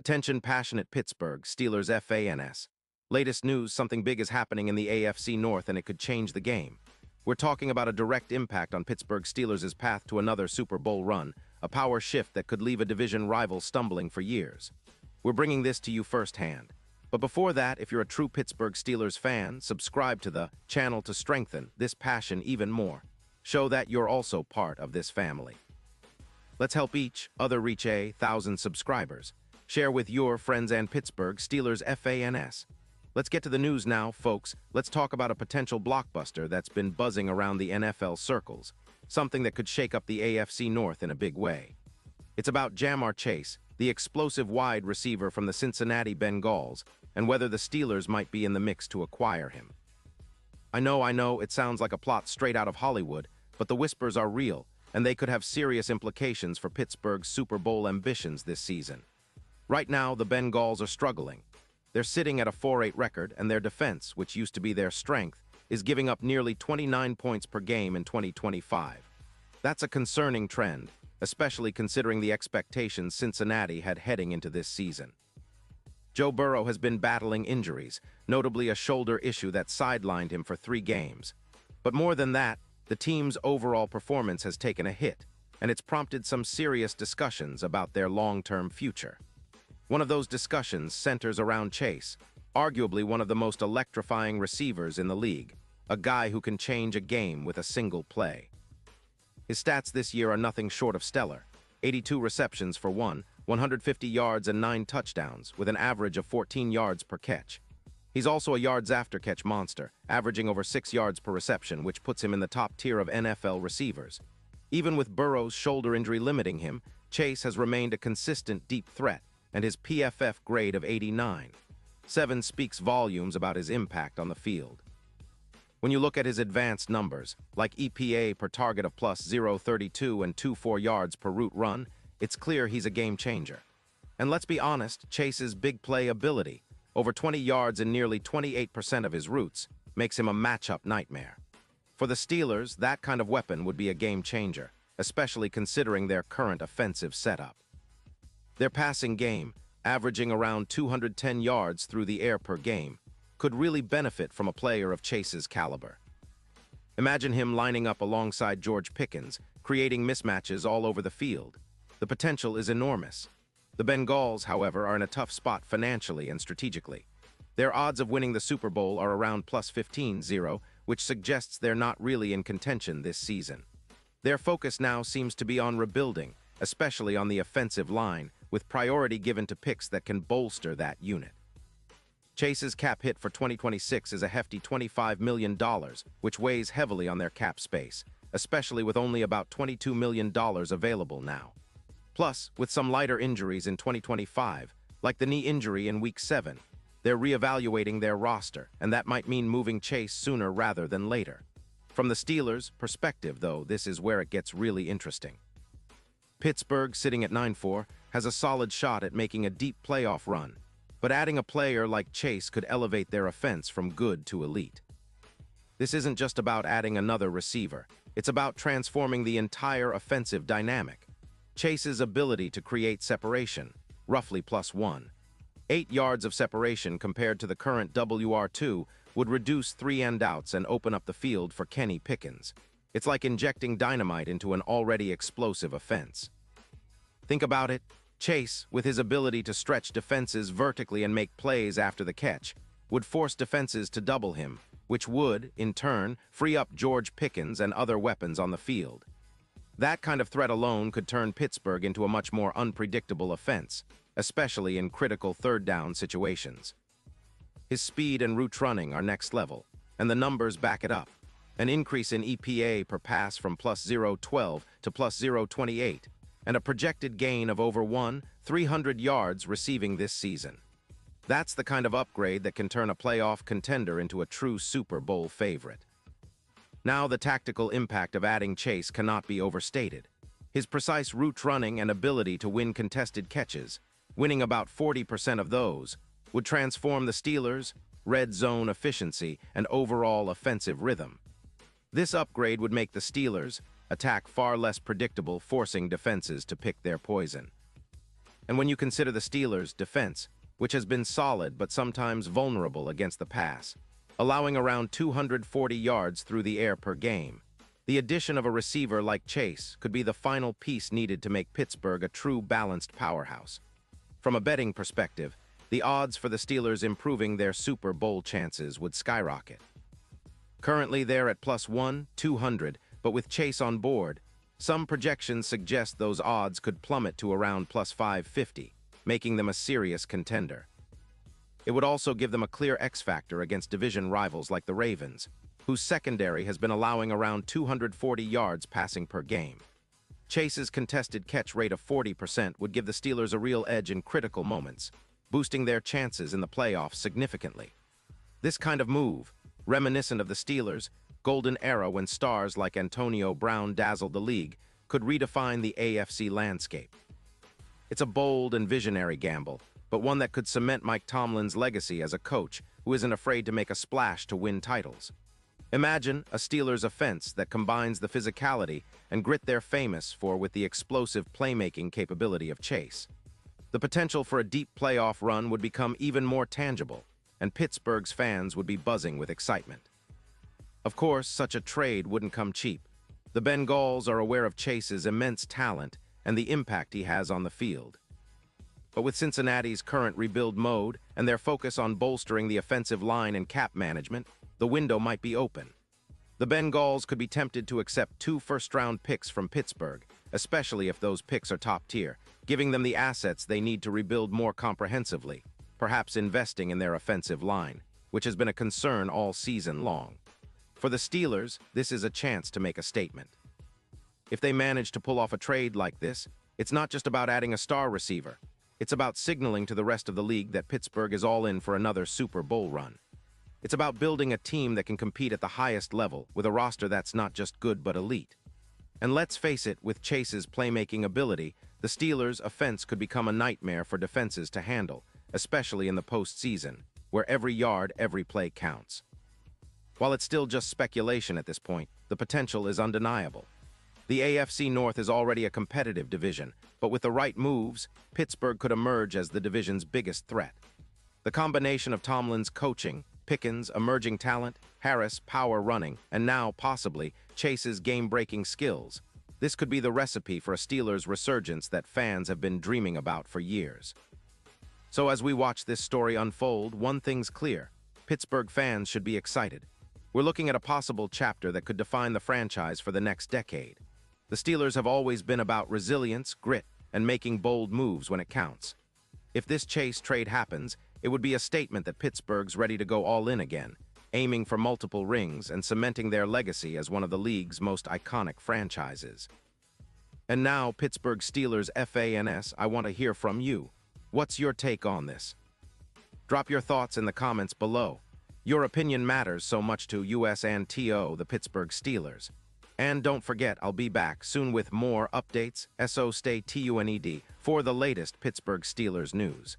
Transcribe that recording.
Attention passionate Pittsburgh Steelers fans. Latest news, something big is happening in the AFC North and it could change the game. We're talking about a direct impact on Pittsburgh Steelers' path to another Super Bowl run, a power shift that could leave a division rival stumbling for years. We're bringing this to you firsthand. But before that, if you're a true Pittsburgh Steelers fan, subscribe to the channel to strengthen this passion even more. Show that you're also part of this family. Let's help each other reach 1,000 subscribers. Share with your friends and Pittsburgh Steelers fans. Let's get to the news now, folks. Let's talk about a potential blockbuster that's been buzzing around the NFL circles, something that could shake up the AFC North in a big way. It's about Ja'Marr Chase, the explosive wide receiver from the Cincinnati Bengals, and whether the Steelers might be in the mix to acquire him. I know, it sounds like a plot straight out of Hollywood, but the whispers are real, and they could have serious implications for Pittsburgh's Super Bowl ambitions this season. Right now, the Bengals are struggling. They're sitting at a 4-8 record, and their defense, which used to be their strength, is giving up nearly 29 points per game in 2025. That's a concerning trend, especially considering the expectations Cincinnati had heading into this season. Joe Burrow has been battling injuries, notably a shoulder issue that sidelined him for 3 games. But more than that, the team's overall performance has taken a hit, and it's prompted some serious discussions about their long-term future. One of those discussions centers around Chase, arguably one of the most electrifying receivers in the league, a guy who can change a game with a single play. His stats this year are nothing short of stellar: 82 receptions for 150 yards and 9 touchdowns, with an average of 14 yards per catch. He's also a yards after catch monster, averaging over 6 yards per reception, which puts him in the top tier of NFL receivers. Even with Burrow's shoulder injury limiting him, Chase has remained a consistent deep threat, and his PFF grade of 89.7 speaks volumes about his impact on the field. When you look at his advanced numbers, like EPA per target of plus 0.32 and 2.4 yards per route run, it's clear he's a game changer. And let's be honest, Chase's big play ability, over 20 yards and nearly 28% of his routes, makes him a matchup nightmare. For the Steelers, that kind of weapon would be a game changer, especially considering their current offensive setup. Their passing game, averaging around 210 yards through the air per game, could really benefit from a player of Chase's caliber. Imagine him lining up alongside George Pickens, creating mismatches all over the field. The potential is enormous. The Bengals, however, are in a tough spot financially and strategically. Their odds of winning the Super Bowl are around plus 15-0, which suggests they're not really in contention this season. Their focus now seems to be on rebuilding, especially on the offensive line, with priority given to picks that can bolster that unit. Chase's cap hit for 2026 is a hefty $25 million, which weighs heavily on their cap space, especially with only about $22 million available now. Plus, with some lighter injuries in 2025, like the knee injury in Week 7, they're reevaluating their roster, and that might mean moving Chase sooner rather than later. From the Steelers' perspective, though, this is where it gets really interesting. Pittsburgh, sitting at 9-4, has a solid shot at making a deep playoff run, but adding a player like Chase could elevate their offense from good to elite. This isn't just about adding another receiver, it's about transforming the entire offensive dynamic. Chase's ability to create separation, roughly plus 1.8 yards of separation compared to the current WR2, would reduce 3 end-outs and open up the field for Kenny Pickens. It's like injecting dynamite into an already explosive offense. Think about it. Chase, with his ability to stretch defenses vertically and make plays after the catch, would force defenses to double him, which would, in turn, free up George Pickens and other weapons on the field. That kind of threat alone could turn Pittsburgh into a much more unpredictable offense, especially in critical third-down situations. His speed and route running are next level, and the numbers back it up. An increase in EPA per pass from plus 0.12 to plus 0.28, and a projected gain of over 300 yards receiving this season. That's the kind of upgrade that can turn a playoff contender into a true Super Bowl favorite. Now, the tactical impact of adding Chase cannot be overstated. His precise route running and ability to win contested catches, winning about 40% of those, would transform the Steelers' red zone efficiency and overall offensive rhythm. This upgrade would make the Steelers' attack far less predictable, forcing defenses to pick their poison. And when you consider the Steelers' defense, which has been solid but sometimes vulnerable against the pass, allowing around 240 yards through the air per game, the addition of a receiver like Chase could be the final piece needed to make Pittsburgh a true balanced powerhouse. From a betting perspective, the odds for the Steelers improving their Super Bowl chances would skyrocket. Currently, they're at +1, 200, but with Chase on board, some projections suggest those odds could plummet to around +550, making them a serious contender. It would also give them a clear X factor against division rivals like the Ravens, whose secondary has been allowing around 240 yards passing per game. Chase's contested catch rate of 40% would give the Steelers a real edge in critical moments, boosting their chances in the playoffs significantly. This kind of move, reminiscent of the Steelers' golden era when stars like Antonio Brown dazzled the league, could redefine the AFC landscape. It's a bold and visionary gamble, but one that could cement Mike Tomlin's legacy as a coach who isn't afraid to make a splash to win titles. Imagine a Steelers offense that combines the physicality and grit they're famous for with the explosive playmaking capability of Chase. The potential for a deep playoff run would become even more tangible, and Pittsburgh's fans would be buzzing with excitement. Of course, such a trade wouldn't come cheap. The Bengals are aware of Chase's immense talent and the impact he has on the field. But with Cincinnati's current rebuild mode and their focus on bolstering the offensive line and cap management, the window might be open. The Bengals could be tempted to accept 2 first-round picks from Pittsburgh, especially if those picks are top-tier, giving them the assets they need to rebuild more comprehensively, perhaps investing in their offensive line, which has been a concern all season long. For the Steelers, this is a chance to make a statement. If they manage to pull off a trade like this, it's not just about adding a star receiver. It's about signaling to the rest of the league that Pittsburgh is all in for another Super Bowl run. It's about building a team that can compete at the highest level with a roster that's not just good but elite. And let's face it, with Chase's playmaking ability, the Steelers' offense could become a nightmare for defenses to handle, especially in the postseason, where every yard, every play counts. While it's still just speculation at this point, the potential is undeniable. The AFC North is already a competitive division, but with the right moves, Pittsburgh could emerge as the division's biggest threat. The combination of Tomlin's coaching, Pickens' emerging talent, Harris' power running, and now, possibly, Chase's game-breaking skills. This could be the recipe for a Steelers resurgence that fans have been dreaming about for years. So as we watch this story unfold, one thing's clear. Pittsburgh fans should be excited. We're looking at a possible chapter that could define the franchise for the next decade. The Steelers have always been about resilience, grit, and making bold moves when it counts. If this Chase trade happens, it would be a statement that Pittsburgh's ready to go all in again, aiming for multiple rings and cementing their legacy as one of the league's most iconic franchises. And now, Pittsburgh Steelers fans, I want to hear from you. What's your take on this? Drop your thoughts in the comments below. Your opinion matters so much to us and the Pittsburgh Steelers. And don't forget, I'll be back soon with more updates. So stay tuned for the latest Pittsburgh Steelers news.